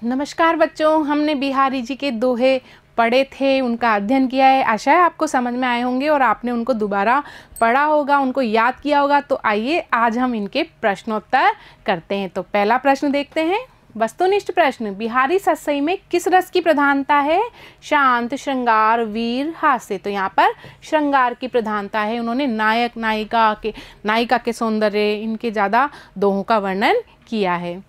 नमस्कार बच्चों, हमने बिहारी जी के दोहे पढ़े थे, उनका अध्ययन किया है। आशा है आपको समझ में आए होंगे और आपने उनको दोबारा पढ़ा होगा, उनको याद किया होगा। तो आइए आज हम इनके प्रश्नोत्तर करते हैं। तो पहला प्रश्न देखते हैं। वस्तुनिष्ठ प्रश्न, बिहारी सतसई में किस रस की प्रधानता है? शांत, श्रृंगार, वीर, हास्य। तो यहाँ पर श्रृंगार की प्रधानता है। उन्होंने नायिका के सौंदर्य, इनके ज़्यादा दोहों का वर्णन किया है।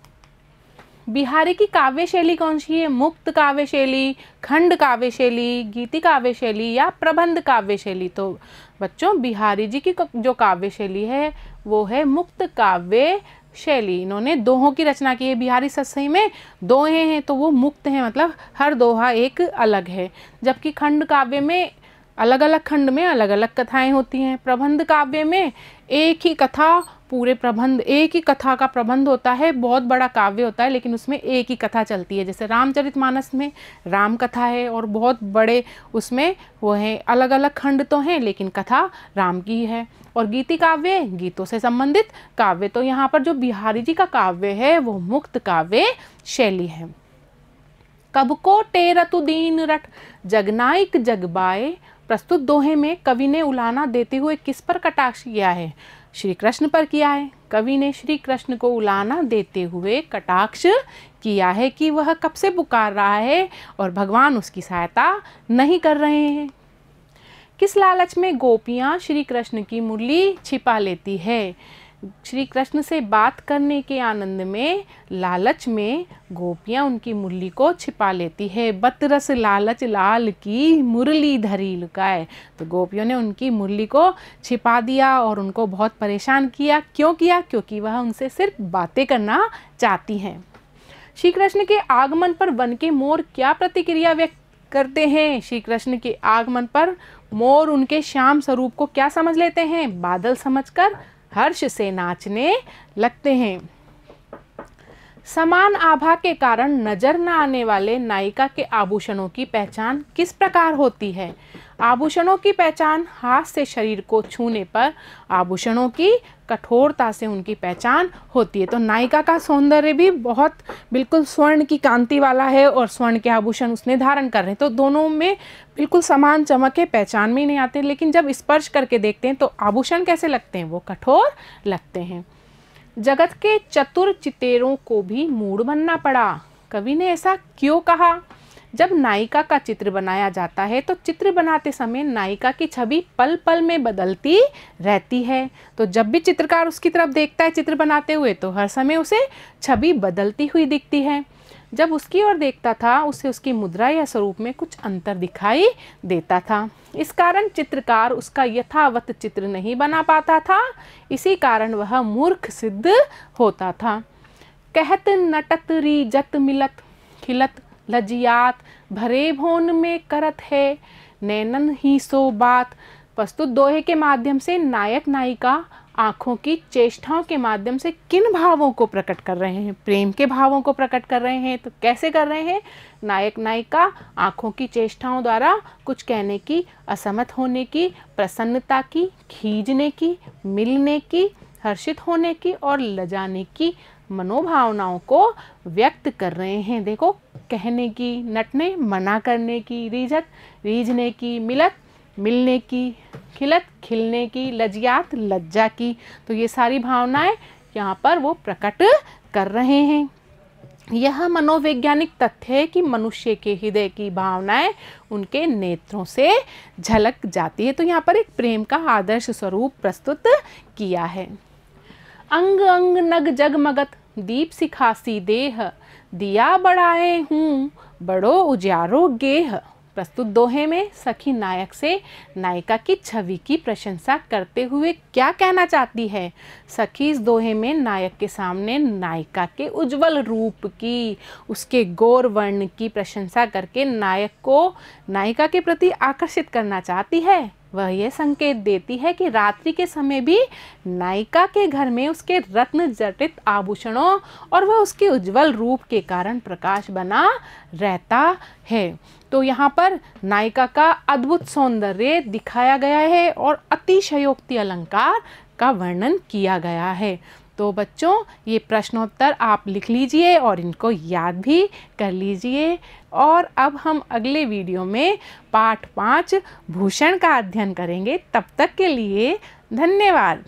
बिहारी की काव्य शैली कौन सी है? मुक्त काव्य शैली, खंड काव्य शैली, गीति काव्य शैली या प्रबंध काव्य शैली। तो बच्चों, बिहारी जी की जो काव्य शैली है वो है मुक्त काव्य शैली। इन्होंने दोहों की रचना की है। बिहारी सतसई में दोहे हैं तो वो मुक्त हैं, मतलब हर दोहा एक अलग है। जबकि खंड काव्य में अलग अलग खंड में अलग अलग कथाएं होती हैं। प्रबंध काव्य में एक ही कथा, पूरे प्रबंध, एक ही कथा का प्रबंध होता है। बहुत बड़ा काव्य होता है लेकिन उसमें एक ही कथा चलती है। जैसे रामचरितमानस में राम कथा है और बहुत बड़े उसमें वो है, अलग अलग खंड तो हैं लेकिन कथा राम की है। और गीति काव्य, गीतों से संबंधित काव्य। तो यहाँ पर जो बिहारी जी का काव्य है वो मुक्त काव्य शैली है। कब को टेरतु दीन रट जगनाइक जगबाए। प्रस्तुत दोहे में कवि ने उलाहना देते हुए किस पर कटाक्ष किया है? श्री कृष्ण पर किया है। कवि ने श्री कृष्ण को उलाहना देते हुए कटाक्ष किया है कि वह कब से पुकार रहा है और भगवान उसकी सहायता नहीं कर रहे हैं। किस लालच में गोपियाँ श्री कृष्ण की मुरली छिपा लेती है? श्री कृष्ण से बात करने के आनंद में, लालच में गोपियाँ उनकी मुरली को छिपा लेती है। बतरस लालच लाल की मुरली धरी लुकाए। तो गोपियों ने उनकी मुरली को छिपा दिया और उनको बहुत परेशान किया। क्यों किया? क्योंकि वह उनसे सिर्फ बातें करना चाहती हैं। श्री कृष्ण के आगमन पर वन के मोर क्या प्रतिक्रिया व्यक्त करते हैं? श्री कृष्ण के आगमन पर मोर उनके श्याम स्वरूप को क्या समझ लेते हैं? बादल समझकर हर्ष से नाचने लगते हैं। समान आभा के कारण नजर न आने वाले नायिका के आभूषणों की पहचान किस प्रकार होती है? आभूषणों की पहचान हाथ से शरीर को छूने पर आभूषणों की कठोरता से उनकी पहचान होती है। तो नायिका का सौंदर्य भी बहुत बिल्कुल स्वर्ण की कांति वाला है और स्वर्ण के आभूषण उसने धारण कर रहे हैं, तो दोनों में बिल्कुल समान चमक है, पहचान में ही नहीं आते। लेकिन जब स्पर्श करके देखते हैं तो आभूषण कैसे लगते हैं? वो कठोर लगते हैं। जगत के चतुर चितेरों को भी मूढ़ बनना पड़ा। कवि ने ऐसा क्यों कहा? जब नायिका का चित्र बनाया जाता है तो चित्र बनाते समय नायिका की छवि पल पल में बदलती रहती है। तो जब भी चित्रकार उसकी तरफ देखता है चित्र बनाते हुए तो हर समय उसे छवि बदलती हुई दिखती है। जब उसकी ओर देखता था उसे उसकी मुद्रा या स्वरूप में कुछ अंतर दिखाई देता था। इस कारण चित्रकार उसका यथावत चित्र नहीं बना पाता था। इसी कारण वह मूर्ख सिद्ध होता था। कहत नटत रीजत मिलत खिलत लजियात भरे भोन में करत है नैनन ही सो बात। प्रस्तुत दोहे के माध्यम से नायक नायिका आँखों की चेष्टाओं के माध्यम से किन भावों को प्रकट कर रहे हैं? प्रेम के भावों को प्रकट कर रहे हैं। तो कैसे कर रहे हैं? नायक नायिका आँखों की चेष्टाओं द्वारा कुछ कहने की, असहमत होने की, प्रसन्नता की, खींचने की, मिलने की, हर्षित होने की और लजाने की मनोभावनाओं को व्यक्त कर रहे हैं। देखो, कहने की, नटने, मना करने की, रीझत, रीझने की, मिलत, मिलने की, खिलत, खिलने की, लजियात, लज्जा की। तो ये सारी भावनाएं यहाँ पर वो प्रकट कर रहे हैं। यह मनोवैज्ञानिक तथ्य है कि मनुष्य के हृदय की भावनाएं उनके नेत्रों से झलक जाती है। तो यहाँ पर एक प्रेम का आदर्श स्वरूप प्रस्तुत किया है। अंग अंग नग जगमगत दीप सिखासी देह दिया बढ़ाए हूँ बड़ो उजारो गेह। प्रस्तुत दोहे में सखी नायक से नायिका की छवि की प्रशंसा करते हुए क्या कहना चाहती है? सखी इस दोहे में नायक के सामने नायिका के उज्जवल रूप की, उसके गौर वर्ण की प्रशंसा करके नायक को नायिका के प्रति आकर्षित करना चाहती है। वह यह संकेत देती है कि रात्रि के समय भी नायिका के घर में उसके रत्न जटित आभूषणों और वह उसके उज्जवल रूप के कारण प्रकाश बना रहता है। तो यहाँ पर नायिका का अद्भुत सौंदर्य दिखाया गया है और अतिशयोक्ति अलंकार का वर्णन किया गया है। तो बच्चों ये प्रश्नोत्तर आप लिख लीजिए और इनको याद भी कर लीजिए। और अब हम अगले वीडियो में पाठ 5 भूषण का अध्ययन करेंगे। तब तक के लिए धन्यवाद।